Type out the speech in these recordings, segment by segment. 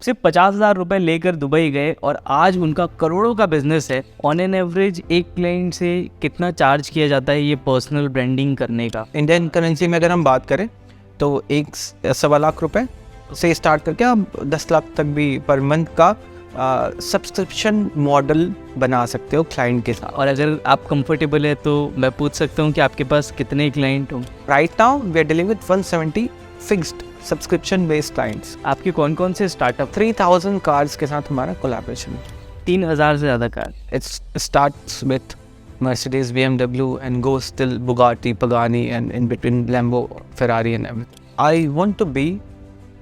सिर्फ 50,000 रुपये लेकर दुबई गए और आज उनका करोड़ों का बिजनेस है। ऑन एन एवरेज एक क्लाइंट से कितना चार्ज किया जाता है ये पर्सनल ब्रांडिंग करने का? इंडियन करेंसी में अगर हम बात करें तो 1.25 रुपए से स्टार्ट करके आप 10 लाख तक भी पर मंथ का सब्सक्रिप्शन मॉडल बना सकते हो क्लाइंट के साथ। और अगर आप कंफर्टेबल है तो मैं पूछ सकता हूँ कि आपके पास कितने क्लाइंट हों? Right now we are dealing with 170 fixed subscription based clients. आपके कौन कौन से स्टार्टअप? 3000 कार्स के साथ हमारा कोलैबोरेशन है। 3000 से ज़्यादा car? It's starts with Mercedes, BMW and goes till Bugatti, Pagani and in between Lambo, Ferrari and everything. I want to be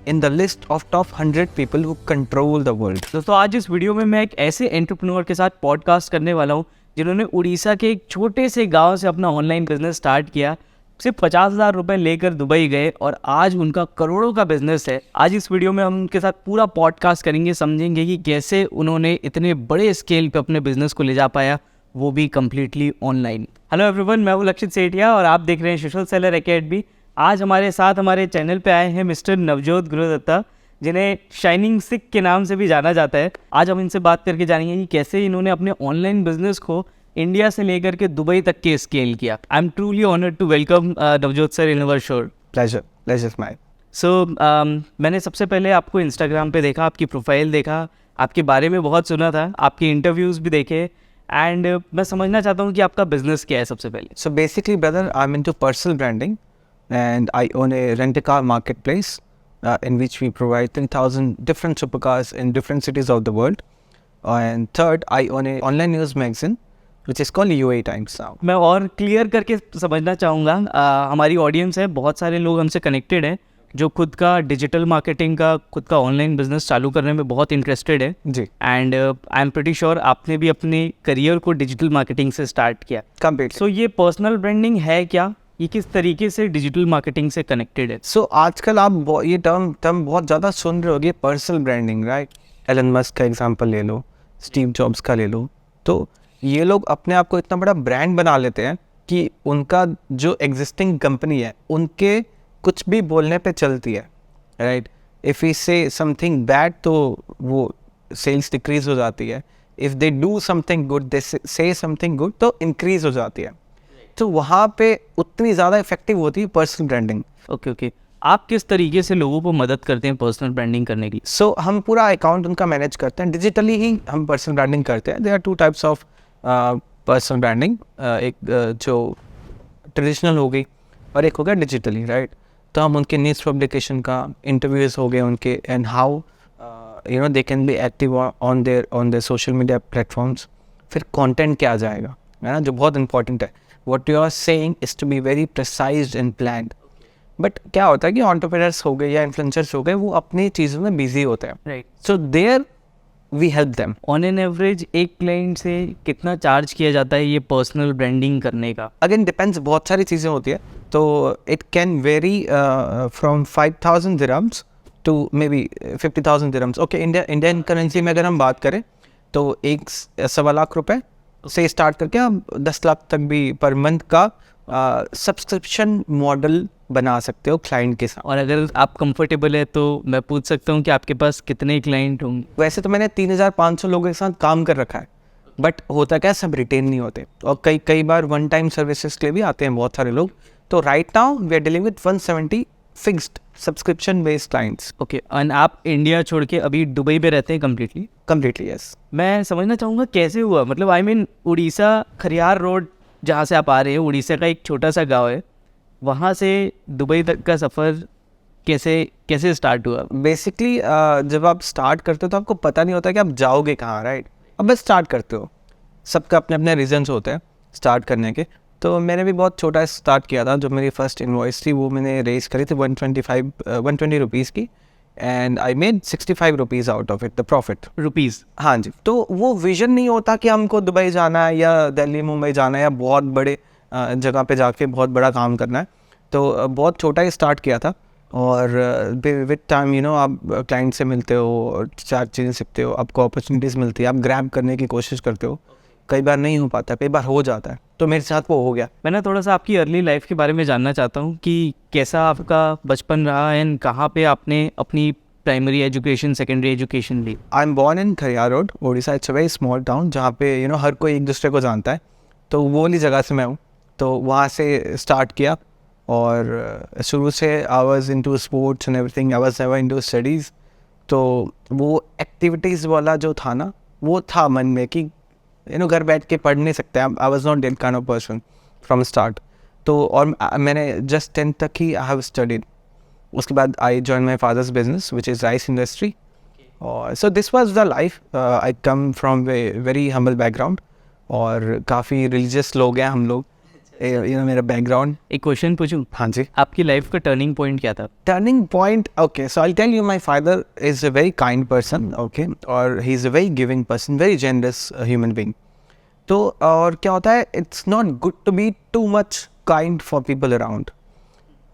in the list of top 100 people who control the world. दोस्तों आज इस video में मैं एक ऐसे entrepreneur के साथ podcast करने वाला हूँ जिन्होंने उड़ीसा के एक छोटे से गांव से अपना ऑनलाइन बिजनेस स्टार्ट किया। सिर्फ 50,000 रुपये लेकर दुबई गए और आज उनका करोड़ों का बिजनेस है। आज इस वीडियो में हम उनके साथ पूरा पॉडकास्ट करेंगे, समझेंगे कि कैसे उन्होंने इतने बड़े स्केल पे अपने बिजनेस को ले जा पाया, वो भी कम्प्लीटली ऑनलाइन। हेलो एवरीवन, मैं हूं लक्षित सेठिया और आप देख रहे हैं सोशल सेलर एकेडमी। आज हमारे साथ हमारे चैनल पे आए हैं मिस्टर नवजोत गुरुदत्ता, जिन्हें शाइनिंग सिख के नाम से भी जाना जाता है। आज हम इनसे बात करके जानेंगे कि कैसे इन्होंने अपने ऑनलाइन बिजनेस को इंडिया से लेकर के दुबई तक के स्केल किया। I am truly honoured to welcome Navjot sir in our show. Pleasure mine. So मैंने सबसे पहले आपको इंस्टाग्राम पे देखा, आपकी प्रोफाइल देखा, आपके बारे में बहुत सुना था, आपके इंटरव्यूज़ भी देखे एंड मैं समझना चाहता हूँ कि आपका बिजनेस क्या है सबसे पहले। So basically, brother, I'm into personal branding and I own a rent-a-car marketplace in which we provide 10,000 different supercars in different cities of the world. And third, I own a online news magazine which is called UAE Times now. मैं और clear करके समझना चाहूँगा, हमारी audience है, बहुत सारे लोग हमसे कनेक्टेड हैं जो खुद का डिजिटल मार्केटिंग का, खुद का ऑनलाइन बिजनेस चालू करने में बहुत इंटरेस्टेड है जी, and I am pretty sure आपने भी अपने करियर को डिजिटल मार्केटिंग से स्टार्ट किया। completely. सो ये पर्सनल ब्रांडिंग है क्या? ये किस तरीके से डिजिटल मार्केटिंग से कनेक्टेड है? So आजकल आप ये टर्म बहुत ज़्यादा सुन रहे होगे, personal branding, right? Elon Musk का एग्जांपल ले लो, स्टीव जॉब्स का ले लो। तो ये लोग अपने आप को इतना बड़ा ब्रांड बना लेते हैं कि उनका जो एग्जिस्टिंग कंपनी है उनके कुछ भी बोलने पे चलती है, right? If we say something bad तो वो सेल्स डिक्रीज हो जाती है। If they do something good, they say something good, तो इंक्रीज हो जाती है। तो वहाँ पे उतनी ज़्यादा इफेक्टिव होती है पर्सनल ब्रांडिंग। ओके। आप किस तरीके से लोगों को मदद करते हैं पर्सनल ब्रांडिंग करने की? सो हम पूरा अकाउंट उनका मैनेज करते हैं, डिजिटली ही हम पर्सनल ब्रांडिंग करते हैं। There are 2 types of personal branding, एक जो ट्रेडिशनल हो गई और एक हो गया डिजिटली, राइट? तो हम उनके न्यूज़ पब्लिकेशन का, इंटरव्यूज़ हो गए उनके, and how you know they can be active on their social media platforms. फिर कंटेंट क्या आ जाएगा, है ना, जो बहुत इंपॉर्टेंट है। What you are saying is to be very precised and planned. But क्या होता है कि एंटरप्रेन्योर्स हो गए या इन्फ्लुएंसर्स हो गए, वो अपनी चीज़ों में बिजी होते हैं, right. So there we help them. On an average एक क्लाइंट से कितना चार्ज किया जाता है ये पर्सनल ब्रांडिंग करने का? अगेन डिपेंड्स, बहुत सारी चीज़ें होती है, तो it can vary from 5,000 dirhams to maybe 50,000 dirhams. Okay, Indian currency में अगर हम बात करें तो 1.25 लाख रुपए से स्टार्ट करके आप 10 लाख तक भी पर मंथ का सब्सक्रिप्शन मॉडल बना सकते हो क्लाइंट के साथ। और अगर आप कंफर्टेबल है तो मैं पूछ सकता हूँ कि आपके पास कितने क्लाइंट होंगे? वैसे तो मैंने 3,500 लोगों के साथ काम कर रखा है, बट होता क्या, सब रिटेन नहीं होते और कई बार वन टाइम सर्विसेज के लिए भी आते हैं बहुत सारे लोग। तो right now we are dealing with 170 fixed subscription based clients. Okay, and आप इंडिया छोड़ के अभी दुबई पे रहते हैं कम्प्लीटली? Completely, yes. मैं समझना चाहूँगा कैसे हुआ, मतलब I mean Orissa Khariar road जहाँ से आप आ रहे हैं, उड़ीसा का एक छोटा सा गांव है, वहाँ से दुबई तक का सफ़र कैसे स्टार्ट हुआ? बेसिकली जब आप स्टार्ट करते हो तो आपको पता नहीं होता कि आप जाओगे कहाँ, राइट? अब बस स्टार्ट करते हो, सबका अपने अपने रीजंस होते हैं स्टार्ट करने के। तो मैंने भी बहुत छोटा स्टार्ट किया था। जो मेरी फर्स्ट इन्वॉइस थी वो मैंने रेस करी थी 120 रुपीज़ की, and I made 65 rupees out of it, the profit rupees. हाँ जी। तो वो विजन नहीं होता कि हमको दुबई जाना है या दिल्ली मुंबई जाना है या बहुत बड़े जगह पे जाके बहुत बड़ा काम करना है। तो बहुत छोटा ही स्टार्ट किया था और विद टाइम यू नो आप क्लाइंट से मिलते हो, 4 चीज़ें सीखते हो, आपको अपॉर्चुनिटीज़ मिलती है, आप ग्रैब करने की कोशिश करते हो। कई बार नहीं हो पाता, कई बार हो जाता है, तो मेरे साथ वो हो गया। मैं ना थोड़ा सा आपकी अर्ली लाइफ के बारे में जानना चाहता हूँ कि कैसा आपका बचपन रहा एंड कहाँ पे आपने अपनी प्राइमरी एजुकेशन, सेकेंडरी एजुकेशन ली? I am born in Khariar road, Orissa. It's a very small town जहाँ पे हर कोई एक दूसरे को जानता है. तो वो वाली जगह से मैं हूँ, तो वहाँ से स्टार्ट किया. और शुरू से I was into sports and everything, I was never into studies. तो वो एक्टिविटीज़ वाला जो था ना, वो था मन में कि घर बैठ के पढ़ नहीं सकते. I was not that kind of person from start. तो और मैंने जस्ट 10th तक ही आई हैव स्टडीड. उसके बाद I join my father's business which is rice industry. और so this was the life. I come from very humble background, और काफ़ी religious लोग हैं हम लोग. मेरा बैकग्राउंड. एक क्वेश्चन पूछूं? हाँ जी. आपकी लाइफ का टर्निंग पॉइंट क्या था? Turning point, okay, so I tell you, my father is a very kind person, okay, और he is a very giving person, very generous human being. तो और क्या होता है, it's not good to be too much kind for people around,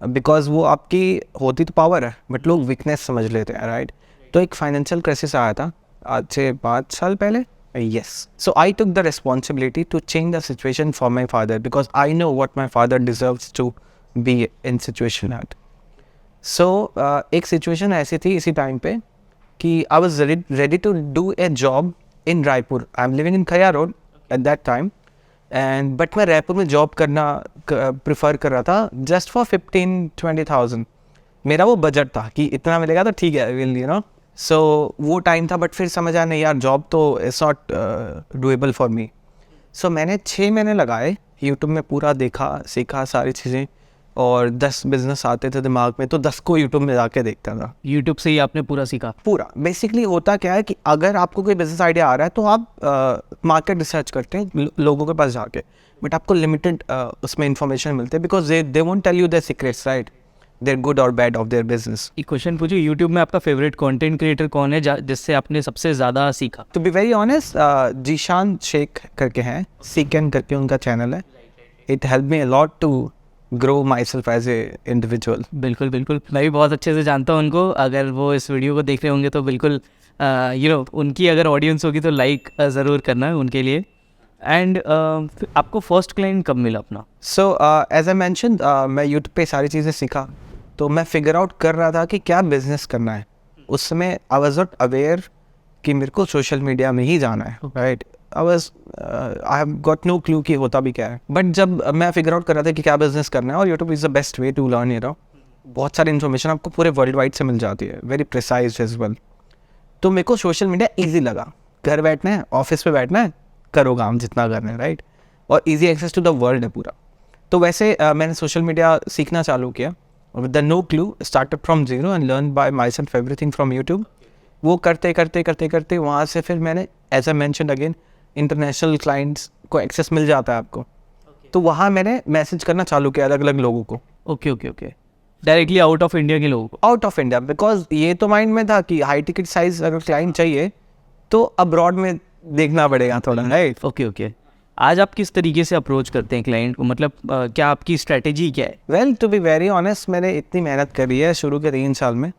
because वो आपकी होती तो पावर है, बट लोग वीकनेस समझ लेते हैं, राइट? तो एक फाइनेंशियल क्राइसिस आया था आज से 5 साल पहले. Yes. So I took the responsibility to change the situation for my father, because I know what my father deserves to be in situation at. So एक situation ऐसी थी इसी टाइम पे कि I was ready to do a job in Raipur. I'm living in Khaya Road at that time, and but मैं रायपुर में job करना prefer कर रहा था just for 15-20,000. मेरा वो बजट था कि इतना मिलेगा तो ठीक है, विल सो वो टाइम था. बट फिर समझ आया नहीं यार, जॉब तो it's not doable for me. So मैंने 6 महीने लगाए, यूट्यूब में पूरा देखा, सीखा सारी चीज़ें, और 10 बिजनेस आते थे दिमाग में, तो 10 को यूट्यूब में जाके देखता था. यूट्यूब से ही आपने पूरा सीखा? पूरा. बेसिकली होता क्या है कि अगर आपको कोई बिजनेस आइडिया आ रहा है तो आप मार्केट रिसर्च करते हैं लोगों के पास जाके, बट आपको लिमिटेड उसमें इंफॉर्मेशन मिलते हैं, because they won't tell you their secrets, right? Their good और बैड ऑफ देयर बिजनेस. एक क्वेश्चन पूछूं, यूट्यूब में आपका फेवरेट कंटेंट क्रिएटर कौन है जिससे आपने सबसे ज़्यादा सीखा? To be very honest, Zeeshan Shaikh करके हैं, सीकन करके उनका चैनल है. It help me a lot to grow myself as a individual. बिल्कुल बिल्कुल, मैं भी बहुत अच्छे से जानता हूँ उनको. अगर वो इस वीडियो को देख रहे होंगे तो बिल्कुल उनकी अगर ऑडियंस होगी तो लाइक ज़रूर करना उनके लिए. एंड आपको फर्स्ट क्लाइंट कब मिला अपना? सो एज आई मैंशनड, मैं यूट्यूब पे सारी चीज़ें सीखा, तो मैं फिगर आउट कर रहा था कि क्या बिजनेस करना है. उस समय आई वाज नॉट अवेयर कि मेरे को सोशल मीडिया में ही जाना है, right? I have got no clue कि होता भी क्या है. बट जब मैं फिगर आउट कर रहा था कि क्या बिजनेस करना है, और YouTube is the best way to learn, बहुत सारी इन्फॉर्मेशन आपको पूरे वर्ल्ड वाइड से मिल जाती है, वेरी प्रिसाइज एज वेल. तो मेरे को सोशल मीडिया ईजी लगा. घर बैठना है, ऑफिस पे बैठना है, करो काम जितना करना है, राइट? और easy access to the world है पूरा. तो वैसे मैंने सोशल मीडिया सीखना चालू किया with the no clue, started from zero and learned by myself everything from YouTube. वो करते करते वहाँ से फिर मैंने, as I mentioned again, international clients को एक्सेस मिल जाता है आपको. तो वहाँ मैंने मैसेज करना चालू किया अलग अलग लोगों को. Okay, directly out of India के लोगों को? आउट ऑफ इंडिया, बिकॉज ये तो माइंड में था कि हाई टिकट साइज अगर क्लाइंट चाहिए तो अब्रॉड में देखना पड़ेगा थोड़ा, राइट? ओके. आज आप किस तरीके से अप्रोच करते हैं क्लाइंट को, मतलब क्या आपकी स्ट्रेटेजी क्या है? Well, to be very honest, मैंने इतनी मेहनत करी है शुरू के 3 साल में,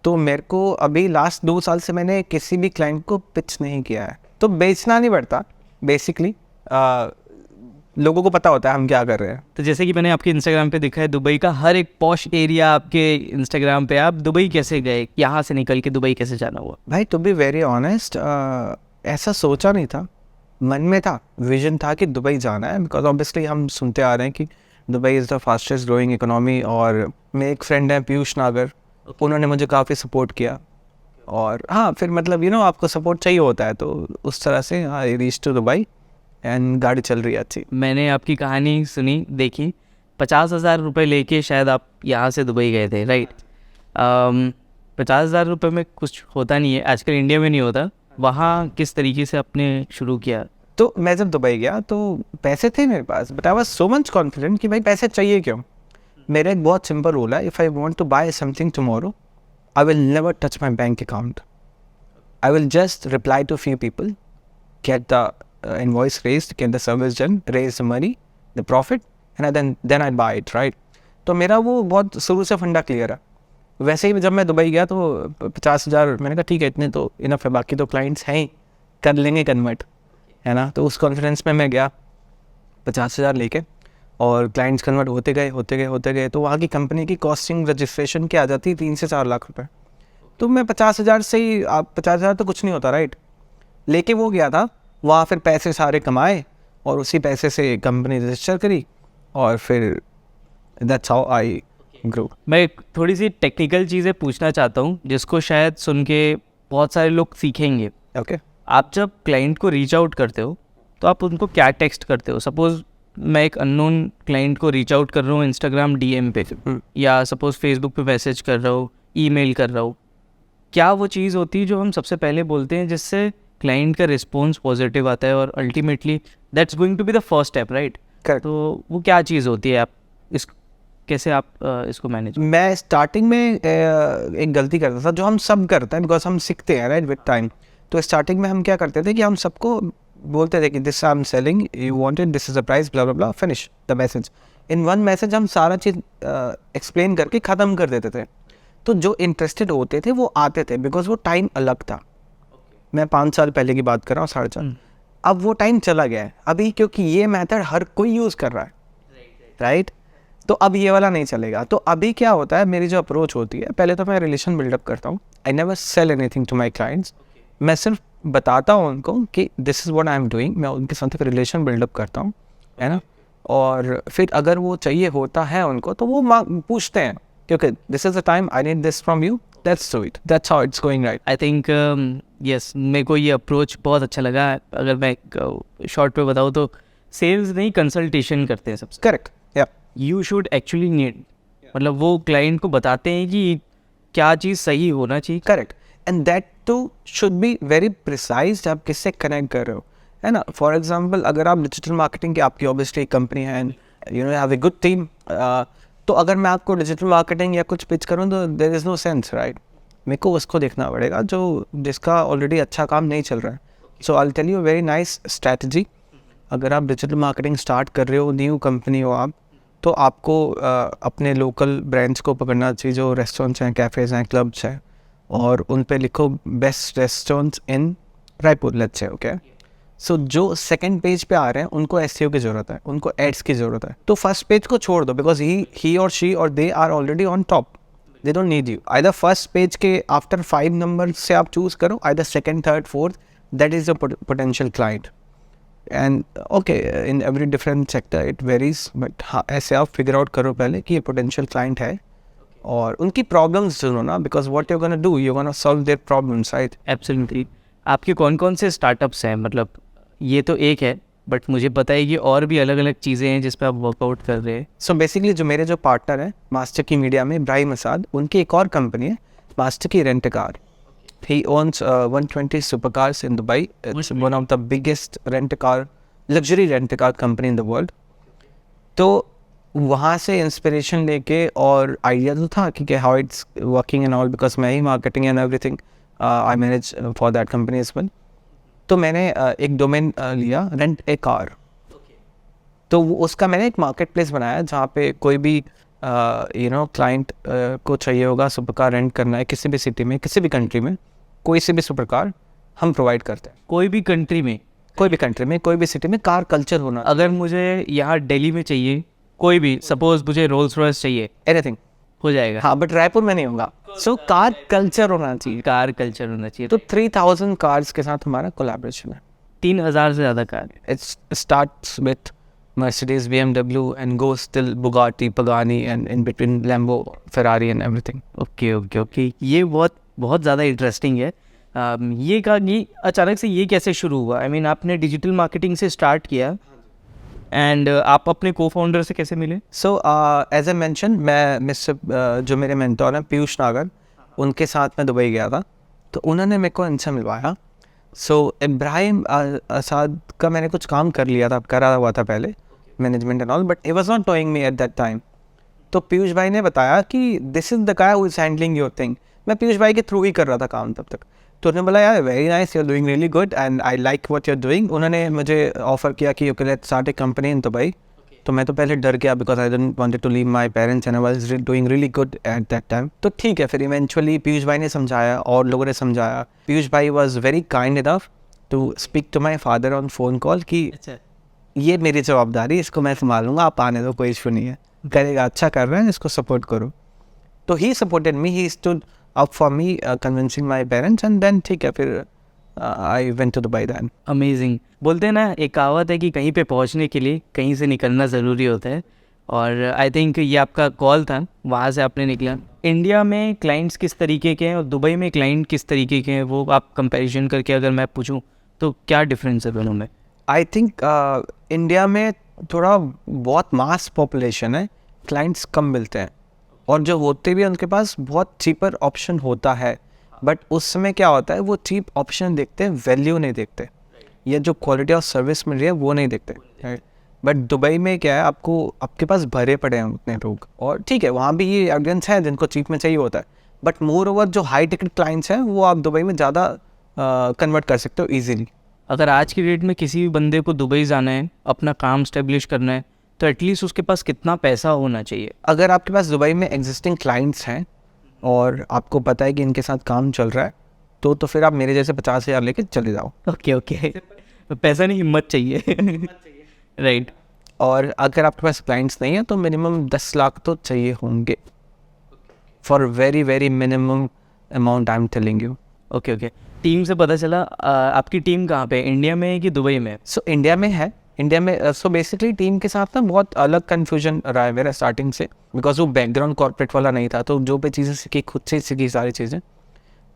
तो मेरे को अभी लास्ट 2 साल से मैंने किसी भी क्लाइंट को पिच नहीं किया है. तो बेचना नहीं पड़ता बेसिकली, लोगों को पता होता है हम क्या कर रहे हैं. तो जैसे कि मैंने आपके इंस्टाग्राम पे देखा है, दुबई का हर एक पॉश एरिया आपके इंस्टाग्राम पे. आप दुबई कैसे गए, यहाँ से निकल के दुबई कैसे जाना हुआ? भाई, टू बी वेरी ऑनेस्ट, ऐसा सोचा नहीं था, मन में था, विजन था कि दुबई जाना है, बिकॉज ऑब्वियसली हम सुनते आ रहे हैं कि Dubai is the fastest growing economy. और मेरे एक फ्रेंड हैं पीयूष नागर, उन्होंने मुझे काफ़ी सपोर्ट किया. और हाँ, फिर मतलब आपको सपोर्ट चाहिए होता है, तो उस तरह से I reach to Dubai and गाड़ी चल रही है अच्छी. मैंने आपकी कहानी सुनी, देखी. 50,000 रुपये लेके शायद आप यहाँ से दुबई गए थे, राइट? 50,000 रुपये में कुछ होता नहीं है, आजकल इंडिया में नहीं होता. वहाँ किस तरीके से आपने शुरू किया? तो मैं जब दुबई गया तो पैसे थे मेरे पास, but I was so much confident कि भाई पैसे चाहिए क्यों. मेरा एक बहुत सिंपल रूल है, if I want to buy something tomorrow, I will never touch my bank account. I will just reply to few people, get the invoice raised, get the service done, raise the money, the profit, and then I buy it, right? तो मेरा वो बहुत शुरू से फंडा clear है. वैसे ही जब मैं दुबई गया तो 50,000 मैंने कहा ठीक है, इतने तो इनफ है, बाकी तो क्लाइंट्स हैं ही, कर लेंगे कन्वर्ट, है ना? तो उस कॉन्फिडेंस में मैं गया 50,000 लेके, और क्लाइंट्स कन्वर्ट होते गए. तो वहाँ की कंपनी की कॉस्टिंग रजिस्ट्रेशन की आ जाती 3 से 4 लाख रुपए. तो मैं 50,000 से ही, आप 50,000 तो कुछ नहीं होता राइट, लेके वो गया था वहाँ, फिर पैसे सारे कमाए और उसी पैसे से कंपनी रजिस्टर करी और फिर दैट्स हाउ आई ग्रो। मैं थोड़ी सी टेक्निकल चीज़ें पूछना चाहता हूँ जिसको शायद सुन के बहुत सारे लोग सीखेंगे। ओके आप जब क्लाइंट को रीच आउट करते हो तो आप उनको क्या टेक्स्ट करते हो? सपोज़ मैं एक अननोन क्लाइंट को रीच आउट कर रहा हूँ इंस्टाग्राम डीएम पे, या सपोज़ फेसबुक पे मैसेज कर रहा हूँ, ईमेल कर रहा हूँ, क्या वो चीज़ होती है जो हम सबसे पहले बोलते हैं जिससे क्लाइंट का रिस्पॉन्स पॉजिटिव आता है और ultimately that's going to be the first step, right? Correct. तो वो क्या चीज़ होती है? आप इस कैसे आप इसको मैनेज? मैं स्टार्टिंग में एक गलती करता था जो हम सब करते हैं, बिकॉज हम सीखते हैं राइट विद टाइम। तो स्टार्टिंग में हम क्या करते थे कि हम सबको बोलते थे कि this I am selling, you wanted, this is the price, blah blah blah, finish the message. In one message हम सारा चीज़ एक्सप्लेन करके ख़त्म कर देते थे। तो जो इंटरेस्टेड होते थे वो आते थे, बिकॉज वो टाइम अलग था। मैं 5 साल पहले की बात कर रहा हूँ, 4.5। अब वो टाइम चला गया है अभी, क्योंकि ये मेथड हर कोई यूज़ कर रहा है राइट। तो अब ये वाला नहीं चलेगा। तो अभी क्या होता है, मेरी जो अप्रोच होती है, पहले तो मैं रिलेशन बिल्डअप करता हूँ। I never sell anything to my clients. मैं सिर्फ बताता हूँ उनको कि this is what I am doing. मैं उनके साथ एक रिलेशन बिल्डअप करता हूँ, है ना। और फिर अगर वो चाहिए होता है उनको तो वो पूछते हैं, क्योंकि this is the time, I need this from you, that's do it, that's how it's going right. I think yes, मेरे को ये अप्रोच बहुत अच्छा लगा। अगर मैं शॉर्ट पे बताऊँ तो सेल्स नहीं, कंसल्टेशन करते हैं सबसे। करेक्ट, या यू शुड एक्चुअली नीड, मतलब वो क्लाइंट को बताते हैं कि क्या चीज़ सही होना चाहिए। Correct. And that too should be very precise, आप किससे कनेक्ट कर रहे हो, है ना। फॉर एग्जाम्पल अगर आप डिजिटल मार्केटिंग की, आपकी ऑब्वियसली कंपनी है and you no have a good team, तो अगर मैं आपको डिजिटल मार्केटिंग या कुछ पिच करूँ तो there is no sense right. मेरे को उसको देखना पड़ेगा जो जिसका ऑलरेडी अच्छा काम नहीं चल रहा है। So I will tell you very nice strategy. अगर आप डिजिटल मार्केटिंग स्टार्ट कर रहे हो, न्यू कंपनी हो आप, तो आपको अपने लोकल ब्रांड्स को पकड़ना चाहिए, जो रेस्टोरेंट्स हैं, कैफ़ेज़ हैं, क्लब्स हैं, और उन पे लिखो best restaurants in Raipur, let's say, okay. So जो सेकंड पेज पे आ रहे हैं उनको एसईओ की ज़रूरत है, उनको एड्स की ज़रूरत है। तो फर्स्ट पेज को छोड़ दो, बिकॉज ही और शी और they are already on top, they don't need you. Either first page के आफ्टर 5 नंबर से आप चूज़ करो, either second, third, fourth, that is the potential client. And okay, in every different sector it varies, but हाँ, ऐसे आप figure out करो पहले कि ये पोटेंशियल क्लाइंट है और उनकी प्रॉब्लम्स सुनो ना, because what you gonna do, you gonna solve their problems right. Absolutely. आपके कौन कौन से स्टार्टअप्स हैं? मतलब ये तो एक है, बट मुझे पता है कि और भी अलग अलग चीज़ें हैं जिस पे आप वर्कआउट कर रहे हैं। सो बेसिकली जो मेरे जो पार्टनर हैं मास्टर की मीडिया में, इब्राहिम असाद, उनकी एक और कंपनी है मास्टर की rent car. He owns 120 supercars in Dubai. It's one of the biggest luxury rent-a-car company in the world. तो वहाँ से इंस्पिरेशन लेके और आइडिया तो था कि how it's working and all, because मैं ही marketing and everything I manage for that company as well. तो मैंने एक डोमेन लिया, रेंट ए कार। तो उसका मैंने एक मार्केट प्लेस बनाया जहाँ पे कोई भी यू नो क्लाइंट को चाहिए होगा, सुपर कार रेंट करना है किसी भी सिटी में, किसी भी कंट्री में, कोई सी भी सुपर कार हम प्रोवाइड करते हैं। कोई भी कंट्री में, कोई भी कंट्री में, कोई भी सिटी में कार कल्चर होना। अगर मुझे यहाँ दिल्ली में चाहिए, कोई भी, सपोज मुझे रोल्स रॉयस चाहिए, एनीथिंग हो जाएगा। हाँ, बट रायपुर में नहीं होगा। सो कार कल्चर होना चाहिए, कार कल्चर होना चाहिए। तो 3000 कार्स के साथ हमारा कोलैबोरेशन है। 3000 से ज़्यादा car. It's starts with Mercedes, BMW and goes till Bugatti, Pagani and in between Lambo, Ferrari and everything. Okay. ये बहुत ज़्यादा इंटरेस्टिंग है। ये अचानक से ये कैसे शुरू हुआ? आई मीन आपने डिजिटल मार्केटिंग से स्टार्ट किया एंड आप अपने को फाउंडर से कैसे मिले? सो एज ए मैंशन, मैं मिस्टर जो मेरे मेंटोर हैं पीयूष नागर, उनके साथ मैं दुबई गया था, तो उन्होंने मेरे को इनसे मिलवाया। सो इब्राहिम असाद का मैंने कुछ काम कर लिया था, करा हुआ था पहले, management and all, but he was not knowing me at that time. तो पीयूष भाई ने बताया कि this is the guy who is handling your thing. मैं पीयूष भाई के थ्रू ही कर रहा था काम तब तक। तो उन्होंने बोला यार very nice, you are doing really good and I like what you are doing. उन्होंने मुझे ऑफर किया कि okay let's start a company in Dubai. तो मैं तो पहले डर गया, because I didn't wanted to leave my parents and I was doing really good at that time. तो ठीक है, फिर इवेंचुअली पीयूष भाई ने समझाया और लोगों ने समझाया। पीयूष भाई was very kind enough to speak to my father on phone call कि ये मेरी जवाबदारी, इसको मैं संभालूंगा, आप आने दो, कोई इशू नहीं है, करेगा, अच्छा कर रहे हैं, इसको सपोर्ट करो। तो he supported me, he stood up for me convincing my parents, and then ठीक है फिर I went to Dubai then. Amazing. बोलते हैं ना, एक कहावत है कि कहीं पे पहुंचने के लिए कहीं से निकलना ज़रूरी होता है, और आई थिंक ये आपका कॉल था, वहाँ से आपने निकला। इंडिया में क्लाइंट्स किस तरीके के हैं और दुबई में क्लाइंट किस तरीके के हैं, वो आप कंपैरिजन करके अगर मैं पूछूं तो क्या डिफरेंस है दोनों में? आई थिंक इंडिया में थोड़ा बहुत मास पॉपुलेशन है, क्लाइंट्स कम मिलते हैं, और जो होते भी हैं उनके पास बहुत चीपर ऑप्शन होता है, बट उस समय क्या होता है वो चीप ऑप्शन देखते हैं, वैल्यू नहीं देखते, या जो क्वालिटी ऑफ सर्विस मिल रही है वो नहीं देखते। बट दुबई में क्या है, आपके पास भरे पड़े हैं उतने लोग, और ठीक है वहाँ भी ये ऑडियंस है जिनको चीप में चाहिए होता है, बट मोर ओवर जो हाई टिकट क्लाइंट्स हैं वो आप दुबई में ज़्यादा कन्वर्ट कर सकते हो ईजिली। अगर आज की डेट में किसी भी बंदे को दुबई जाना है, अपना काम स्टेब्लिश करना है, तो एटलीस्ट उसके पास कितना पैसा होना चाहिए? अगर आपके पास दुबई में एग्जिस्टिंग क्लाइंट्स हैं और आपको पता है कि इनके साथ काम चल रहा है, तो फिर आप मेरे जैसे 50,000 लेके चले जाओ। ओके ओके, पैसा नहीं, हिम्मत चाहिए। राइट। और अगर आपके पास क्लाइंट्स नहीं है तो मिनिमम 10 लाख तो चाहिए होंगे, for very very minimum amount I am telling you. Okay okay. Team से पता चला आपकी टीम कहाँ पे, इंडिया में है कि दुबई में? सो इंडिया में है, इंडिया में। सो बेसिकली टीम के साथ ना बहुत अलग कन्फ्यूजन रहा है मेरा स्टार्टिंग से, बिकॉज वो बैकग्राउंड कॉर्पोरेट वाला नहीं था, तो जो पे चीज़ें सीखी खुद से सीखी सारी चीज़ें।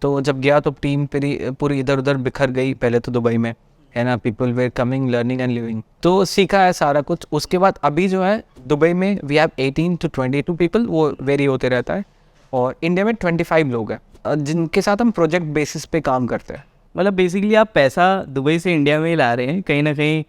तो जब गया तो टीम पूरी इधर उधर बिखर गई पहले तो दुबई में, है ना, people were coming learning and living, तो सीखा है सारा कुछ। उसके बाद अभी जो है दुबई में वी हैव 18 to 22 पीपल, वो वेरी होते रहता है, और इंडिया में 25 लोग हैं जिनके साथ हम प्रोजेक्ट बेसिस पे काम करते हैं। मतलब बेसिकली आप पैसा दुबई से इंडिया में ही ला रहे हैं, कहीं ना कहीं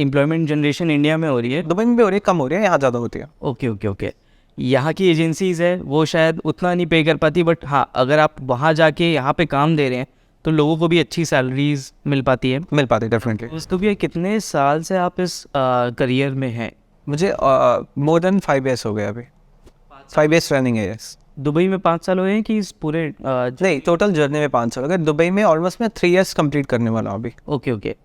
एम्प्लॉयमेंट जनरेशन इंडिया में हो रही है, दुबई में भी हो रही है, कम हो रही है, यहाँ ज़्यादा होती है। Okay okay okay. यहाँ की एजेंसीज है वो शायद उतना नहीं पे कर पाती, बट हाँ अगर आप वहाँ जाके यहाँ पे काम दे रहे हैं तो लोगों को भी अच्छी सैलरीज मिल पाती है। मिल पाती है डेफिनेटली। तो भैया कितने साल से आप इस करियर में हैं? मुझे मोर देन 5 years हो गए अभी, 5 years रनिंग है। यस। दुबई में 5 साल हुए हैं कि इस पूरे नहीं, टोटल जर्नी में 5 साल हो गए, दुबई में ऑलमोस्ट मैं 3 years कंप्लीट करने वाला हूँ अभी। Okay okay.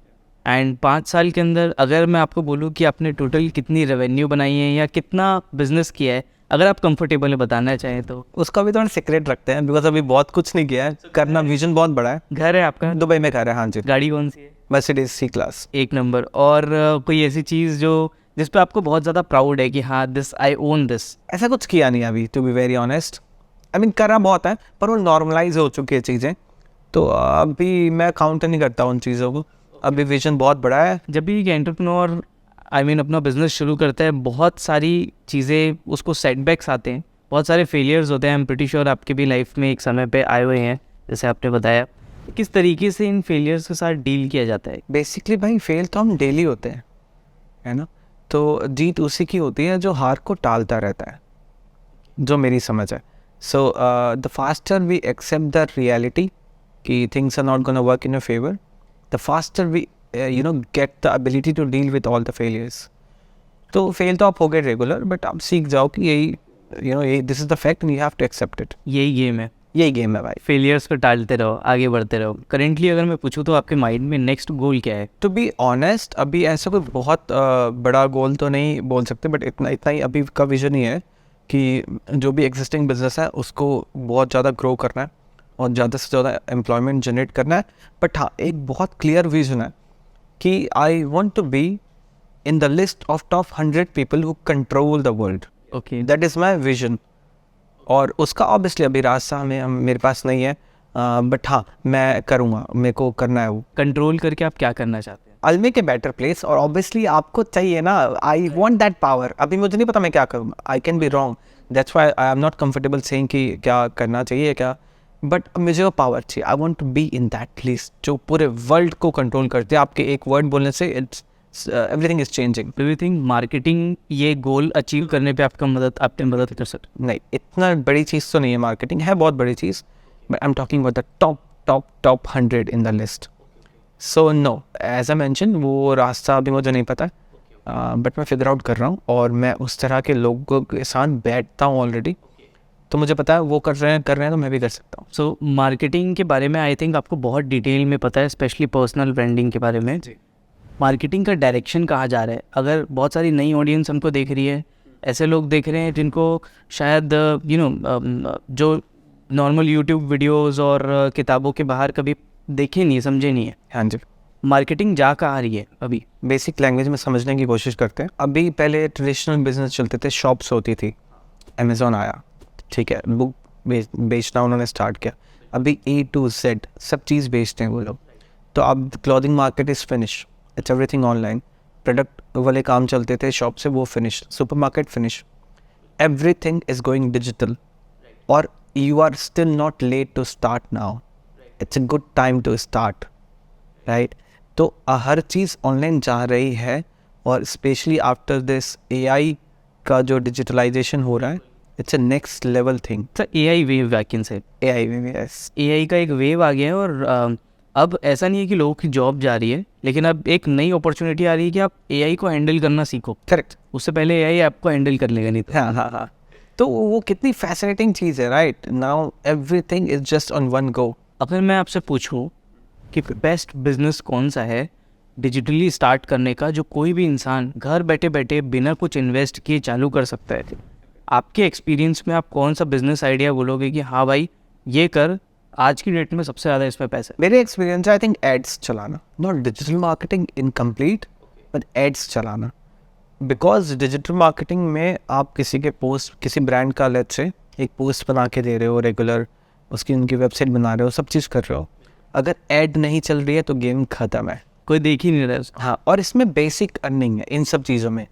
एंड 5 साल के अंदर अगर मैं आपको बोलूँ कि आपने टोटल कितनी रेवेन्यू बनाई है या कितना बिजनेस किया है, अगर आप कंफर्टेबल है बताना चाहें तो? उसका भी थोड़ा सीक्रेट रखते हैं, बिकॉज अभी बहुत कुछ नहीं किया है, करना विजन बहुत बड़ा है। घर है आपका दुबई में घर है, हाँ जी। गाड़ी कौन सी है? Mercedes C-Class। एक नंबर। और कोई ऐसी चीज़ जो जिस पे आपको बहुत ज़्यादा प्राउड है कि हाँ दिस आई ओन दिस? ऐसा कुछ किया नहीं अभी, to be very honest. I mean करा बहुत है, पर वो नॉर्मलाइज हो चुकी है चीज़ें, तो अभी मैं काउंट नहीं करता उन चीज़ों को। अभी विजन बहुत बड़ा है। जब भी एक एंटरप्रेन्योर अपना बिजनेस शुरू करता है, बहुत सारी चीज़ें उसको सेटबैक्स आते हैं, बहुत सारे फेलियर्स होते हैं। आई एम प्रीटी श्योर आपके भी लाइफ में एक समय पे आए हुए हैं, जैसे आपने बताया। किस तरीके से इन फेलियर्स के साथ डील किया जाता है? बेसिकली भाई फेल तो हम डेली होते हैं, है ना, तो जीत उसी की होती है जो हार को टालता रहता है, जो मेरी समझ है। So the faster we accept the reality कि things are not gonna work in your favour, the faster we get the ability to deal with all the failures. तो फेल तो आप हो गए रेगुलर, बट आप सीख जाओ कि यही this is the fact and you have to accept it. यही गेम है, यही गेम है भाई। फेलियर्स को टालते रहो, आगे बढ़ते रहो। करेंटली अगर मैं पूछूं तो आपके माइंड में नेक्स्ट गोल क्या है? टू बी ऑनेस्ट अभी ऐसा कोई बहुत बड़ा गोल तो नहीं बोल सकते, बट इतना ही अभी का विजन ही है कि जो भी एग्जिस्टिंग बिजनेस है उसको बहुत ज़्यादा ग्रो करना है और ज़्यादा से ज़्यादा एम्प्लॉयमेंट जनरेट करना है। बट हाँ, एक बहुत क्लियर विजन है कि I want to be in the list of top 100 people who control the world. Okay, that is my vision. और उसका ऑब्वियसली अभी रास्ता मेरे पास नहीं है, बट हाँ मैं करूँगा, मेरे को करना है वो। कंट्रोल करके आप क्या करना चाहते हैं? I'll make a better place, और ऑब्वियसली आपको चाहिए ना, आई वॉन्ट दैट पावर। अभी मुझे नहीं पता मैं क्या करूँ, I can be wrong, that's why I am not comfortable saying कि क्या करना चाहिए क्या, बट मुझे वो पावर चाहिए। I want to be in that list जो पूरे वर्ल्ड को कंट्रोल करते हैं। आपके एक वर्ड बोलने से it's everything is changing. Do you think marketing ये गोल अचीव करने पे आपकी मदद कर सकते? नहीं, इतना बड़ी चीज़ तो नहीं है, मार्केटिंग है बहुत बड़ी चीज़, but I am talking about the top 100 in the list. So no, as I mention वो रास्ता अभी मुझे नहीं पता, बट मैं फिगर आउट कर रहा हूँ, और मैं उस तरह के लोगों के साथ बैठता हूँ ऑलरेडी, तो मुझे पता है वो कर रहे हैं तो मैं भी कर सकता हूँ। सो मार्केटिंग के बारे में आई थिंक आपको बहुत डिटेल में पता है, स्पेशली पर्सनल ब्रांडिंग के बारे में। मार्केटिंग का डायरेक्शन कहाँ जा रहा है? अगर बहुत सारी नई ऑडियंस हमको देख रही है, ऐसे लोग देख रहे हैं जिनको शायद जो नॉर्मल यूट्यूब वीडियोस और किताबों के बाहर कभी देखे नहीं है, समझे नहीं है। हाँ जी, मार्केटिंग जा कहाँ रही है अभी? बेसिक लैंग्वेज में समझने की कोशिश करते हैं। अभी पहले ट्रेडिशनल बिजनेस चलते थे, शॉप्स होती थी, अमेज़ॉन आया, ठीक है, बुक बेचना उन्होंने स्टार्ट किया। अभी A to Z सब चीज़ बेचते हैं वो लोग। तो अब clothing market is finish, it's everything online. Product वाले काम चलते थे शॉप से, वो finish, supermarket finish, everything is going digital. और you are still not late to start now, it's a good time to start, right. तो हर चीज़ online जा रही है, और स्पेशली आफ्टर दिस AI का जो डिजिटलाइजेशन हो रहा है, it's a next level thing. Sir AI wave vacancy है, AI में यस, AI का एक वेव आ गया है। और अब ऐसा नहीं है कि लोगों की जॉब जा रही है, लेकिन अब एक नई अपॉर्चुनिटी आ रही है कि आप AI को हैंडल करना सीखो। करेक्ट। उससे पहले AI आपको हैंडल कर लेगा नहीं तो। हाँ हाँ हाँ, तो वो कितनी फैसिनेटिंग चीज़ है, right. Now everything is just on one go. अगर मैं आपसे पूछूं कि बेस्ट बिजनेस कौन सा है डिजिटली स्टार्ट करने का, जो कोई भी इंसान घर बैठे बैठे बिना कुछ इन्वेस्ट किए चालू कर सकता है, आपके एक्सपीरियंस में आप कौन सा बिजनेस आइडिया बोलोगे कि हाँ भाई ये कर, आज की डेट में सबसे ज़्यादा इसमें पैसा है? मेरे एक्सपीरियंस आई थिंक एड्स चलाना, not digital marketing incomplete, but ads चलाना। बिकॉज डिजिटल मार्केटिंग में आप किसी के पोस्ट, किसी ब्रांड का लेट्स से एक पोस्ट बना के दे रहे हो रेगुलर, उसकी उनकी वेबसाइट बना रहे हो, सब चीज़ कर रहे हो, अगर ऐड नहीं चल रही है तो गेम ख़त्म है, कोई देख ही नहीं रहा है उसको। हाँ। और इसमें बेसिक अर्निंग है इन सब चीज़ों में,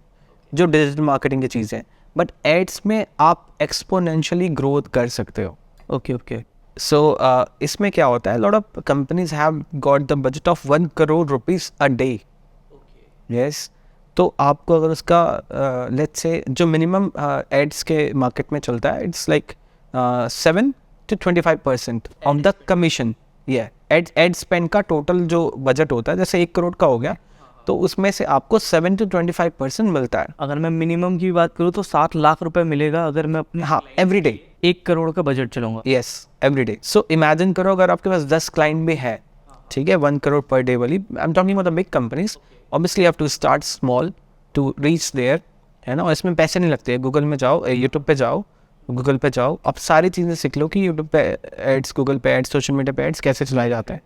जो डिजिटल मार्केटिंग की चीज़ें, बट एड्स में आप एक्सपोनेंशियली ग्रोथ कर सकते हो। Okay okay. सो इसमें क्या होता है, lot of companies have got the budget of 1 crore rupees a day, yes. तो आपको अगर उसका लेट्स से जो मिनिमम एड्स के मार्केट में चलता है, it's like 7 to 25% on the commission. ये एड स्पेंड का टोटल जो बजट होता है, जैसे 1 करोड़ का हो गया, तो उसमें से आपको 7 to 25% मिलता है। अगर मैं मिनिमम की बात करूँ तो 7 लाख रुपए मिलेगा अगर मैं अपने हाँ, एवरी डे। 1 करोड़ का बजट चलाऊंगा। Yes, every day. So imagine करो अगर आपके पास 10 क्लाइंट भी है, ठीक है, 1 करोड़ पर डे वाली, I am talking about the big companies. Obviously you have to start small to reach there, है ना। और इसमें पैसे नहीं लगते। गूगल में जाओ, यूट्यूब पे जाओ, गूगल पे जाओ, आप सारी चीज़ें सीख लो कि यूट्यूब पे एड्स, गूगल पे एड्स, सोशल मीडिया पे एड्स कैसे चलाए जाते हैं,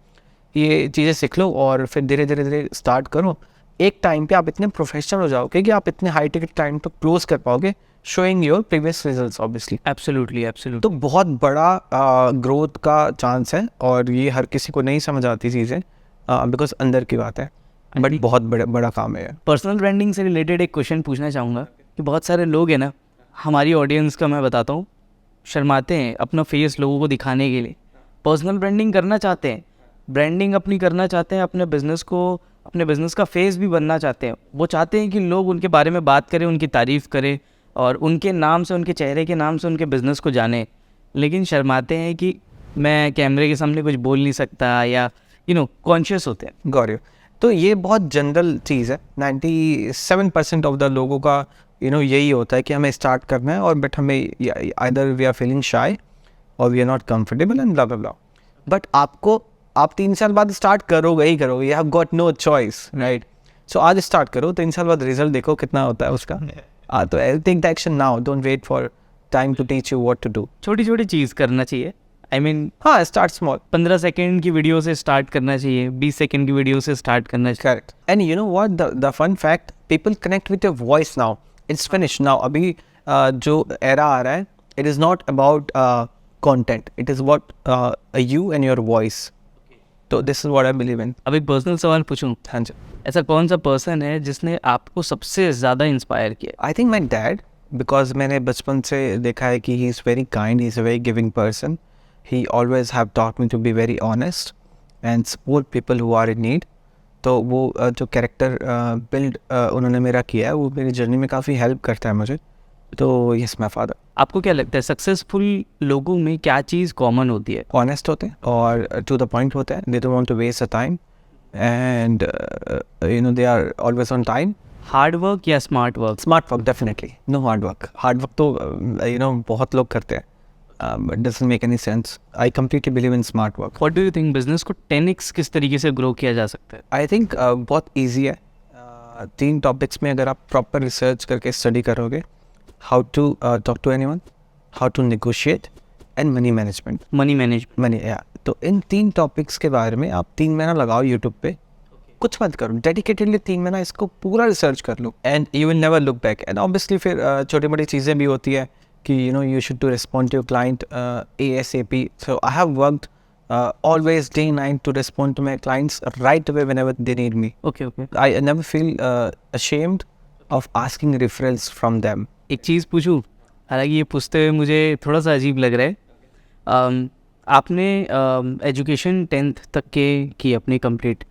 ये चीज़ें सीख लो, और फिर धीरे धीरे धीरे स्टार्ट करो। एक टाइम पे आप इतने प्रोफेशनल हो जाओगे कि आप इतने हाई टिकट टाइम तो क्लोज कर पाओगे, showing your previous results obviously. Absolutely absolutely. तो बहुत बड़ा ग्रोथ का चांस है, और ये हर किसी को नहीं समझ आती चीज़ें, बिकॉज अंदर की बात है, बट बहुत बड़ा काम है। पर्सनल ब्रांडिंग से रिलेटेड एक क्वेश्चन पूछना चाहूँगा कि बहुत सारे लोग हैं ना, हमारी ऑडियंस का मैं बताता हूँ, शर्माते हैं अपना फेस लोगों को दिखाने के लिए। पर्सनल ब्रांडिंग करना चाहते हैं, ब्रांडिंग अपनी करना चाहते हैं, अपने बिज़नेस को, अपने बिज़नेस का फेस भी बनना चाहते हैं। वो चाहते हैं कि लोग उनके बारे में बात करें, उनकी तारीफ़ करें, और उनके नाम से, उनके चेहरे के नाम से उनके बिज़नेस को जाने, लेकिन शर्माते हैं कि मैं कैमरे के सामने कुछ बोल नहीं सकता, या कॉन्शियस होते हैं। गौरव, तो ये बहुत जनरल चीज़ है। 97% ऑफ द लोगों का यही होता है कि हमें स्टार्ट करना है, और बट हमें either we are feeling shy और we are not comfortable and blah blah blah. But आप 3 साल बाद स्टार्ट करोगे ही करोगे, you have got no choice, right. So आज स्टार्ट करो, 3 साल बाद रिजल्ट देखो कितना होता है उसका। तो take the action now, don't wait for time to teach you what to do. छोटी छोटी चीज़ करना चाहिए। आई मीन हाँ, स्टार्ट स्मॉल। 15 सेकेंड की वीडियो से स्टार्ट करना चाहिए, 20 सेकेंड की वीडियो से स्टार्ट करना चाहिए। Correct. And you know what, the fun fact, people connect with your voice now, it's finish now. अभी जो एरा आ रहा है, it is not about content, it is about you and your voice. तो this is what I believe in. अब एक personal सवाल पूछूं, हाँ जी। ऐसा कौन सा पर्सन है जिसने आपको सबसे ज़्यादा इंस्पायर किया? I think my dad, because मैंने बचपन से देखा है कि he is very kind, he is a very giving person. He always have taught me to be very honest and support people who are in need. तो वो जो character build उन्होंने मेरा किया है, वो मेरी जर्नी में काफ़ी हेल्प करता है मुझे। तो यस, माई फादर। आपको क्या लगता है सक्सेसफुल लोगों में क्या चीज़ कॉमन होती है? ऑनेस्ट होते हैं और टू द पॉइंट होते हैं। They don't want to waste a time, and they are always on time. Hard work या smart work? Smart work definitely, no hard work. Hard work तो बहुत लोग करते हैं, but doesn't make any sense. I completely believe in smart work. What do you think, business को 10x किस तरीके से ग्रो किया जा सकता है? आई थिंक बहुत ईजी है। 3 टॉपिक्स में अगर आप प्रॉपर रिसर्च करके स्टडी करोगे, how to talk to anyone, how to negotiate, and money management. Money management. Money, या तो इन 3 टॉपिक्स के बारे में आप 3 महीना लगाओ यूट्यूब पे, कुछ मत करो, डेडिकेटेडली 3 महीना इसको पूरा रिसर्च कर लो and you will never look back. And obviously फिर छोटी मोटी चीज़ें भी होती है कि you know you should to respond to your client ASAP। So I have worked always day and night to respond to my clients right away whenever they need me. Okay okay. I never feel ashamed of asking referrals from them. एक चीज़ पूछूं, हालांकि ये पूछते हुए मुझे थोड़ा सा अजीब लग रहा है। आपने एजुकेशन 10th तक के की अपनी कंप्लीट,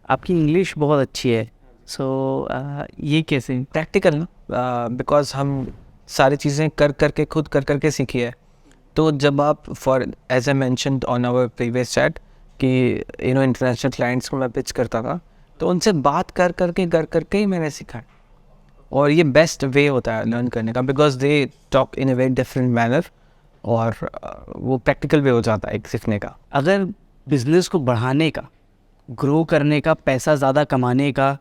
आपकी इंग्लिश बहुत अच्छी है, सो ये कैसे? प्रैक्टिकल ना, बिकॉज हम सारी चीज़ें कर करके खुद कर करके सीखी है। तो जब आप for as I mentioned on our previous chat कि यू नो इंटरनेशनल क्लाइंट्स को मैं पिच करता था, तो उनसे बात कर करके ही मैंने सीखा है। और ये बेस्ट वे होता है लर्न करने का, because they talk in a very different manner, और वो प्रैक्टिकल वे हो जाता है एक सीखने का। अगर बिजनेस को बढ़ाने का, ग्रो करने का, पैसा ज़्यादा कमाने का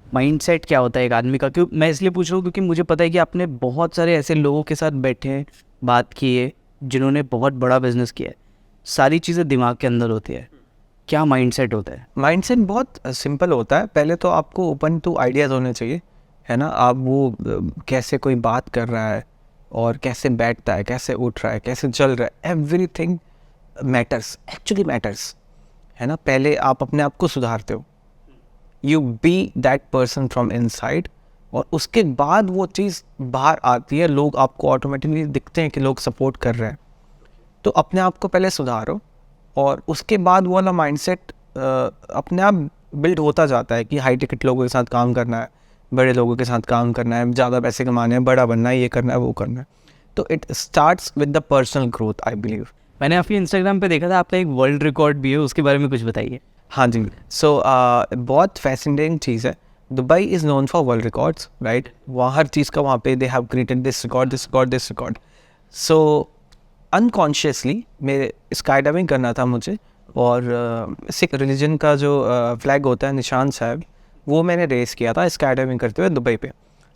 माइंडसेट क्या होता है एक आदमी का? क्यों मैं इसलिए पूछ रहा हूँ क्योंकि मुझे पता है कि आपने बहुत सारे ऐसे लोगों के साथ बैठे हैं, बात की है, जिन्होंने बहुत बड़ा बिजनेस किया है। सारी चीज़ें दिमाग के अंदर होती है, क्या माइंडसेट होता है? माइंडसेट बहुत सिंपल होता है। पहले तो आपको ओपन टू आइडियाज़ होने चाहिए, है ना। आप वो कैसे कोई बात कर रहा है और कैसे बैठता है, कैसे उठ रहा है, कैसे चल रहा है, एवरीथिंग मैटर्स, एक्चुअली मैटर्स, है ना। पहले आप अपने आप को सुधारते हो, you be that person from inside, और उसके बाद वो चीज़ बाहर आती है, लोग आपको ऑटोमेटिकली दिखते हैं कि लोग सपोर्ट कर रहे हैं। तो अपने आप को पहले सुधारो, और उसके बाद वो वाला माइंडसेट अपने आप बिल्ड होता जाता है कि हाई टिकट लोगों के साथ काम करना है, बड़े लोगों के साथ काम करना है, ज़्यादा पैसे कमाने हैं, बड़ा बनना है, ये करना है, वो करना है। तो it starts with the personal growth, I believe. मैंने आपके इंस्टाग्राम पे देखा था, आपका एक वर्ल्ड रिकॉर्ड भी है, उसके बारे में कुछ बताइए। हाँ जी, सो बहुत फैसिनेटिंग चीज़ है। Dubai is known for world records, right. वहाँ हर चीज़ का वहाँ पे they have created this record, this record, this record. So unconsciously मेरे स्काई डाइविंग करना था मुझे, और सिख रिलीजन का जो फ्लैग होता है, निशान साहब, वो मैंने रेस किया था स्काई डाइविंग करते हुए दुबई पे।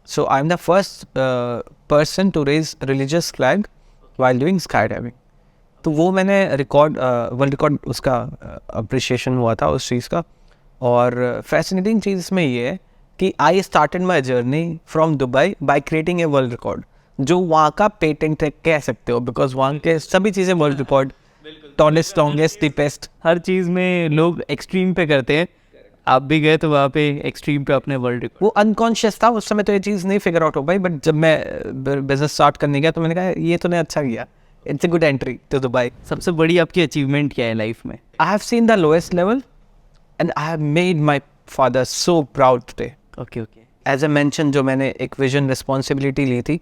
So I am the first person to raise religious flag while doing skydiving. तो वो मैंने रिकॉर्ड, वर्ल्ड रिकॉर्ड, उसका अप्रिशिएशन हुआ था उस चीज़ का। और फैसिनेटिंग चीज़ इसमें ये है कि I started my journey from Dubai by creating a world record, जो वहाँ का पेटेंट है कह सकते हो, बिकॉज वहाँ के सभी चीज़ें world record, tallest, longest, deepest, हर चीज़ में लोग एक्सट्रीम पे करते हैं। आप भी गए तो वहाँ पे एक्सट्रीम पे अपने वर्ल्ड रिकॉर्ड। वो अनकॉन्शियस था उस समय, तो ये चीज़ नहीं फिगर आउट हो पाई। बट जब मैं बिजनेस स्टार्ट करने गया तो मैंने कहा ये तूने अच्छा किया, it's a good entry to Dubai. सबसे बड़ी आपकी अचीवमेंट क्या है लाइफ में? I have seen the lowest level and I have made my father so proud today. Okay okay. As I mention, जो मैंने एक विजन रिस्पॉन्सिबिलिटी ली थी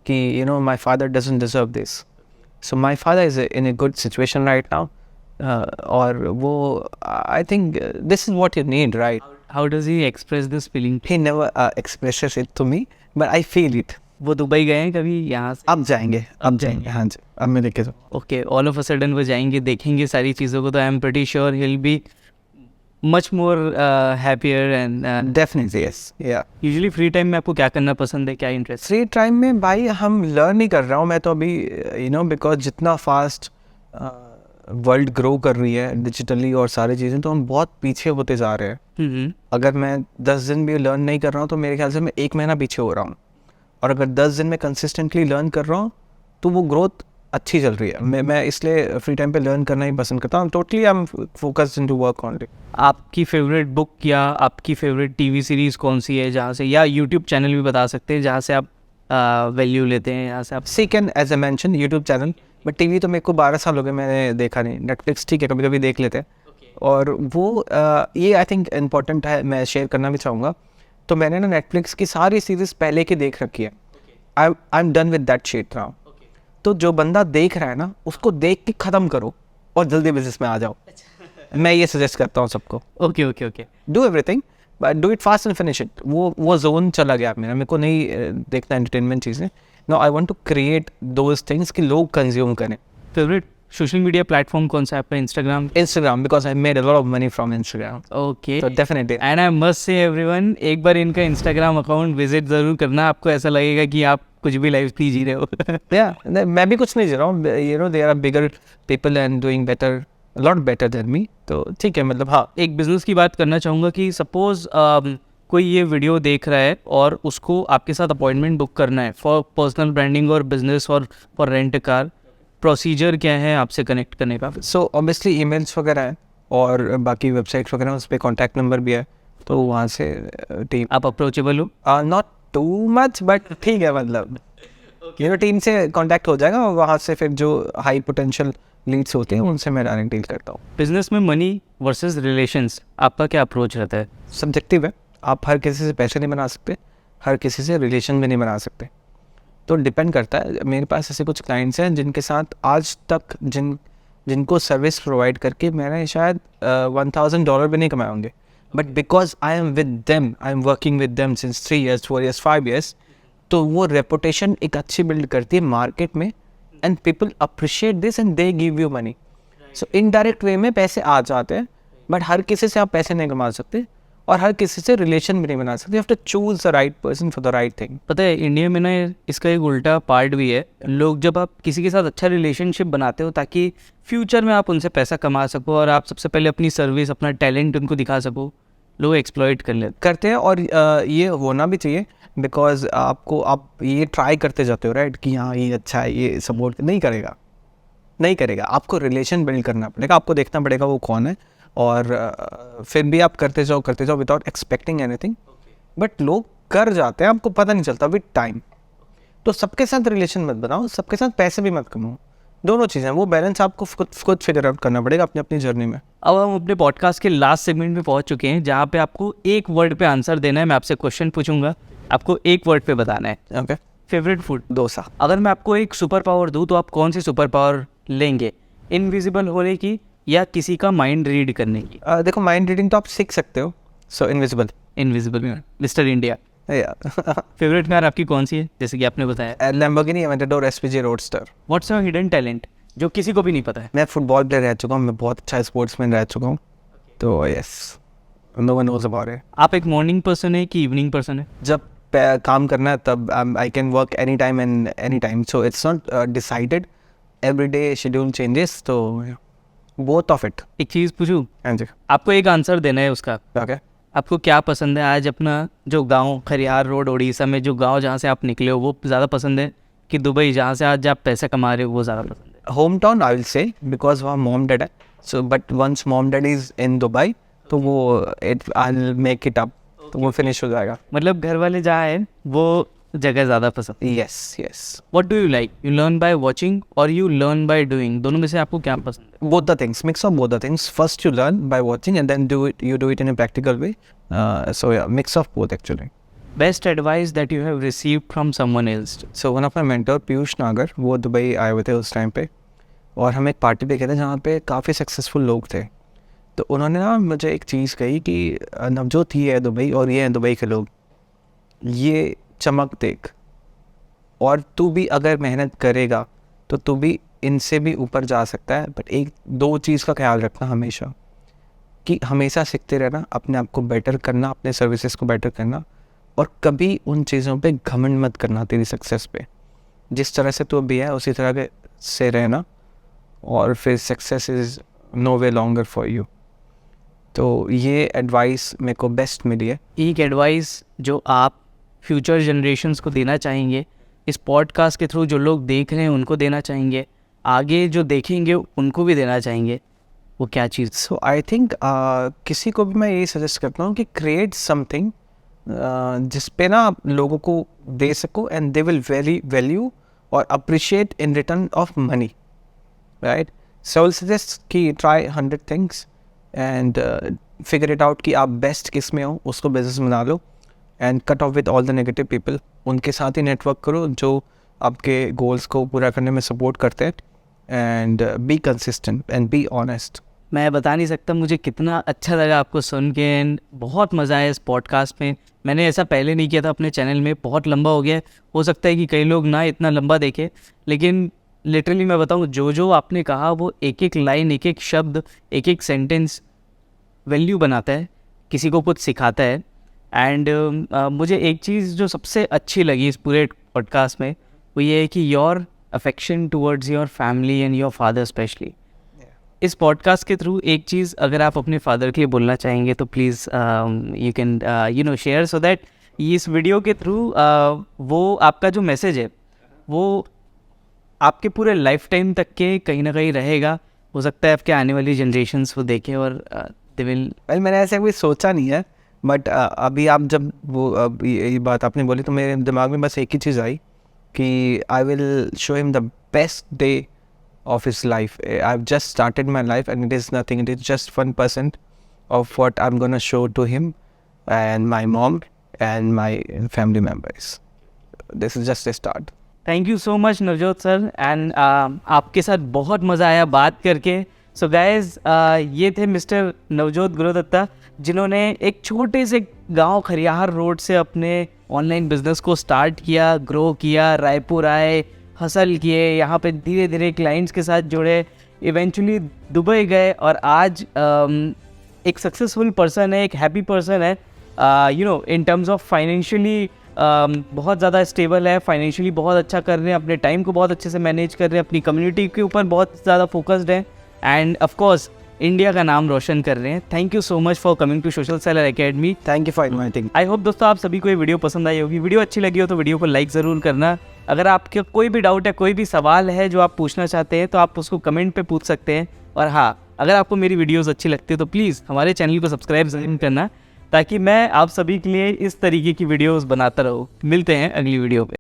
कि you know my father doesn't deserve this, so my father is in a good situation right now, और वो I think this is what you need, right. How does he express this feeling? He never expresses it to me, but I feel it. वो दुबई गए हैं कभी यहाँ से? अब जाएंगे, अब जाएंगे, हाँ जी, अब मैं देखे तो। Okay, all of a sudden वो जाएंगे, देखेंगे सारी चीज़ों को, तो आई am pretty sure he will be much more happier and definitely yes, या। यूजुअली फ्री टाइम में आपको क्या करना पसंद है, क्या इंटरेस्ट? फ्री टाइम में भाई हम लर्न ही कर रहा हूँ मैं तो अभी, यू नो, बिकॉज जितना फास्ट वर्ल्ड ग्रो कर रही है डिजिटली और सारी चीज़ें, तो हम बहुत पीछे होते जा रहे हैं। अगर मैं 10 दिन भी लर्न नहीं कर रहा हूँ तो मेरे ख्याल से मैं 1 महीना पीछे हो रहा हूँ, और अगर 10 दिन में कंसिस्टेंटली लर्न कर रहा हूँ तो वो ग्रोथ अच्छी चल रही है। मैं इसलिए फ्री टाइम पे लर्न करना ही पसंद करता हूँ। Totally I am focused into work only. आपकी फेवरेट बुक या आपकी फेवरेट टीवी सीरीज़ कौन सी है, जहाँ से, या यूट्यूब चैनल भी बता सकते हैं जहाँ से आप वैल्यू लेते हैं, यहाँ से आप? Second, as I mention, YouTube channel, but TV तो मेरे को 12 साल हो गए मैंने देखा नहीं। नेटफ्लिक्स ठीक है, कभी कभी देख लेते हैं, और वो ये आई थिंक इम्पोर्टेंट है, मैं शेयर करना भी चाहूँगा। तो मैंने ना नेटफ्लिक्स की सारी सीरीज़ पहले की देख रखी है। I am done with that shit now. तो जो बंदा देख रहा है ना, उसको देख के ख़त्म करो और जल्दी बिजनेस में आ जाओ। मैं ये सजेस्ट करता हूँ सबको। Okay okay okay. Do everything but do it fast and finish it. वो जोन चला गया मेरे को नहीं देखना एंटरटेनमेंट चीज़ें। No, I want to create those things कि लोग कंज्यूम करें। फेवरेट सोशल मीडिया प्लेटफॉर्म कौन सा है आपका? Instagram, because I made a lot of money from Instagram. Okay, तो definitely, and I must say everyone, एक बार इनका इंस्टाग्राम अकाउंट विजिट ज़रूर करना, आपको ऐसा लगेगा कि आप कुछ भी लाइफ नहीं जी रहे हो। या मैं भी कुछ नहीं जी रहा हूँ, you know there are bigger people and doing better, lot better than me, तो ठीक है मतलब हाँ। एक बिजनेस की बात करना चाहूँगा कि सपोज कोई ये वीडियो देख रहा है और उसको आपके साथ अपॉइंटमेंट बुक करना है फॉर पर्सनल ब्रांडिंग और बिजनेस और for rent a car, procedure क्या है आपसे कनेक्ट करने का? सो ऑब्वियसली ईमेल्स वगैरह हैं और बाकी वेबसाइट्स वगैरह उस पर कॉन्टैक्ट नंबर भी है, तो वहाँ से टीम आप अप्रोचेबल हो? नॉट टू मच बट ठीक है, मतलब यू नो टीम से कांटेक्ट हो जाएगा और वहाँ से फिर जो हाई पोटेंशियल लीड्स होते हैं उनसे मैं डायरेक्ट डील करता हूँ। बिजनेस में मनी वर्सेस रिलेशंस, आपका क्या अप्रोच रहता है? सब्जेक्टिव है, आप हर किसी से पैसे नहीं बना सकते, हर किसी से रिलेशन भी नहीं बना सकते, तो डिपेंड करता है। मेरे पास ऐसे कुछ क्लाइंट्स हैं जिनके साथ आज तक जिनको सर्विस प्रोवाइड करके मैंने शायद $1,000 भी नहीं कमाए होंगे, but because I am with them, I am working with them since 3 years 4 years 5 years, तो वो रेपुटेशन एक अच्छी बिल्ड करती है मार्केट में and people appreciate this and they give you money. So indirect way में पैसे आ जाते हैं, बट हर किसी से आप पैसे नहीं कमा सकते और हर किसी से रिलेशन भी नहीं बना सकते। You have to choose the right person for the right thing. पता है इंडिया में ना इसका एक उल्टा पार्ट भी है, लोग जब आप किसी के साथ अच्छा रिलेशनशिप बनाते हो ताकि फ्यूचर में आप उनसे पैसा कमा सको और आप सबसे पहले अपनी सर्विस अपना टैलेंट उनको दिखा सको, लोग एक्सप्लॉइट करते हैं और ये होना भी चाहिए, बिकॉज आप ये ट्राई करते जाते हो राइट कि हाँ ये अच्छा है, ये सपोर्ट नहीं करेगा। आपको रिलेशन बिल्ड करना पड़ेगा, आपको देखना पड़ेगा वो कौन है और फिर भी आप करते जाओ विदाउट एक्सपेक्टिंग एनीथिंग, बट लोग कर जाते हैं, आपको पता नहीं चलता विद टाइम। तो सबके साथ रिलेशन मत बनाओ, सबके साथ पैसे भी मत कमाओ, दोनों चीज़ें, वो बैलेंस आपको खुद फिगर आउट करना पड़ेगा अपनी अपनी जर्नी में। अब हम अपने पॉडकास्ट के लास्ट सेगमेंट में पहुंच चुके हैं जहां पे आपको एक वर्ड पे आंसर देना है। मैं आपसे क्वेश्चन पूछूंगा, आपको एक वर्ड पे बताना है। ओके। Favourite food? डोसा। अगर मैं आपको एक सुपर पावर दूं तो आप कौन सी सुपर पावर लेंगे, इनविजिबल होने की या किसी का माइंड रीड करने की? देखो माइंड रीडिंग तो आप सीख सकते हो, so invisible. Mister India. Favourite car आपकी कौन सी है, जैसे कि आपने बताया? लैम्बोर्गिनी एवेंटाडोर एसपीजे roadster. What's your hidden talent जो किसी को भी नहीं पता है? मैं फुटबॉल प्लेयर रह चुका हूँ, मैं बहुत अच्छा स्पोर्ट्समैन रह चुका हूँ, तो yes no one knows about it. आप एक मॉर्निंग पर्सन है कि इवनिंग पर्सन है? जब काम करना है तब I can work any time and any time, so it's not decided, every day schedule changes, तो बोथ ऑफ इट। एक चीज़ पूछूं, हाँ जी। आपको एक आंसर देना है उसका। ओके। आपको क्या पसंद है आज, अपना जो गांव खरियार रोड उड़ीसा में जो गांव जहाँ से आप निकले हो वो ज़्यादा पसंद है कि दुबई जहाँ से आज आप पैसा कमा रहे हो वो ज़्यादा पसंद है? Home town I will say, because वहाँ मॉम डैड है, so but once mom dad is in Dubai तो वो I will make it up, तो वो फिनिश हो जाएगा। मतलब घर वाले जहाँ है वो जगह ज़्यादा पसंद? Yes yes. What do you like, you learn by watching और यू लर्न बाय डूइंग, दोनों में से आपको क्या पसंद है? Both the things, mix of both the things. First you learn by watching and then you do it in a practical way. So yeah, mix of both actually. Best advice that you have received from someone else? So one of my mentor Piyush नागर, वो Dubai आए हुए थे उस time पे और हम एक पार्टी पे गए थे जहाँ पे काफ़ी सक्सेसफुल लोग थे, तो उन्होंने ना मुझे एक चीज़ कही कि नवजोत ही है दुबई और ये हैं दुबई के लोग, ये चमक देख और तू भी अगर मेहनत करेगा तो तू भी इनसे भी ऊपर जा सकता है, बट एक दो चीज़ का ख्याल रखना हमेशा, कि हमेशा सीखते रहना, अपने आप को बेटर करना, अपने सर्विसेज को बेटर करना, और कभी उन चीज़ों पे घमंड मत करना तेरी सक्सेस पे। जिस तरह से तू अभी है उसी तरह के से रहना और फिर success is no way longer for you. तो ये एडवाइस मेरे को बेस्ट मिली है। एक एडवाइस जो आप फ्यूचर जनरेशन्स को देना चाहेंगे, इस पॉडकास्ट के थ्रू जो लोग देख रहे हैं उनको देना चाहेंगे, आगे जो देखेंगे उनको भी देना चाहेंगे, वो क्या चीज़? सो आई थिंक किसी को भी मैं यही सजेस्ट करता हूँ कि क्रिएट समथिंग जिस पे ना आप लोगों को दे सको एंड दे विल वैल्यू और appreciate in return of money, right? So will suggest कि try 100 things and figure it out कि आप बेस्ट किस में हो, उसको बिजनेस बना लो and cut off with all the negative people. उनके साथ ही नेटवर्क करो जो आपके गोल्स को पूरा करने में सपोर्ट करते हैं and be consistent and be honest. मैं बता नहीं सकता मुझे कितना अच्छा लगा आपको सुन के एंड बहुत मज़ा आया इस पॉडकास्ट में। मैंने ऐसा पहले नहीं किया था अपने चैनल में, बहुत लंबा हो गया, हो सकता है कि कई लोग ना इतना लंबा देखें, लेकिन लिटरली मैं बताऊं जो जो आपने कहा वो एक एक लाइन, एक एक शब्द, एक एक सेंटेंस वैल्यू बनाता है, किसी को कुछ सिखाता है। एंड मुझे एक चीज़ जो सबसे अच्छी लगी इस पूरे पॉडकास्ट में, वो ये है कि your affection towards your family and your father specially. इस पॉडकास्ट के थ्रू एक चीज़ अगर आप अपने फादर के लिए बोलना चाहेंगे तो please you can share, so that इस वीडियो के थ्रू वो आपका जो मैसेज है वो आपके पूरे लाइफ टाइम तक के कहीं ना कहीं रहेगा। हो सकता है आपके आने वाली जनरेशन्स वो देखें और दे विल। वेल मैंने ऐसे कोई सोचा नहीं है, बट अभी आप जब वो ये बात आपने बोली तो मेरे दिमाग में बस एक ही चीज़ आई कि I will show him the best day of his life. I've just started my life and it is nothing. It is just 1% of what I'm going to show to him and my mom and my family members. This is just a start. Thank you so much Navjot sir, and आपके साथ बहुत मज़ा आया बात करके। So guys ये थे mister Navjot Gurudatta, जिन्होंने एक छोटे से गांव खरियार रोड से अपने ऑनलाइन बिजनेस को स्टार्ट किया, ग्रो किया, रायपुर आए, हसल किए, यहाँ पे धीरे धीरे क्लाइंट्स के साथ जुड़े, इवेंचुअली दुबई गए और आज एक सक्सेसफुल पर्सन है, एक हैप्पी पर्सन है, इन टर्म्स ऑफ फाइनेंशियली बहुत ज़्यादा स्टेबल है, फाइनेंशियली बहुत अच्छा कर रहे हैं, अपने टाइम को बहुत अच्छे से मैनेज कर रहे हैं, अपनी कम्युनिटी के ऊपर बहुत ज़्यादा फोकस्ड है एंड ऑफ कोर्स इंडिया का नाम रोशन कर रहे हैं। Thank you so much for coming to social seller academy. Thank you for inviting. I hope दोस्तों आप सभी को ये वीडियो पसंद आई होगी। वीडियो अच्छी लगी हो तो वीडियो को लाइक ज़रूर करना। अगर आपके कोई भी डाउट है, कोई भी सवाल है जो आप पूछना चाहते हैं तो आप उसको कमेंट पे पूछ सकते हैं। और हाँ, अगर आपको मेरी वीडियोस अच्छी लगती है तो प्लीज़ हमारे चैनल को सब्सक्राइब ज़रूर करना, ताकि मैं आप सभी के लिए इस तरीके की वीडियोस बनाता रहूँ। मिलते हैं अगली वीडियो पे।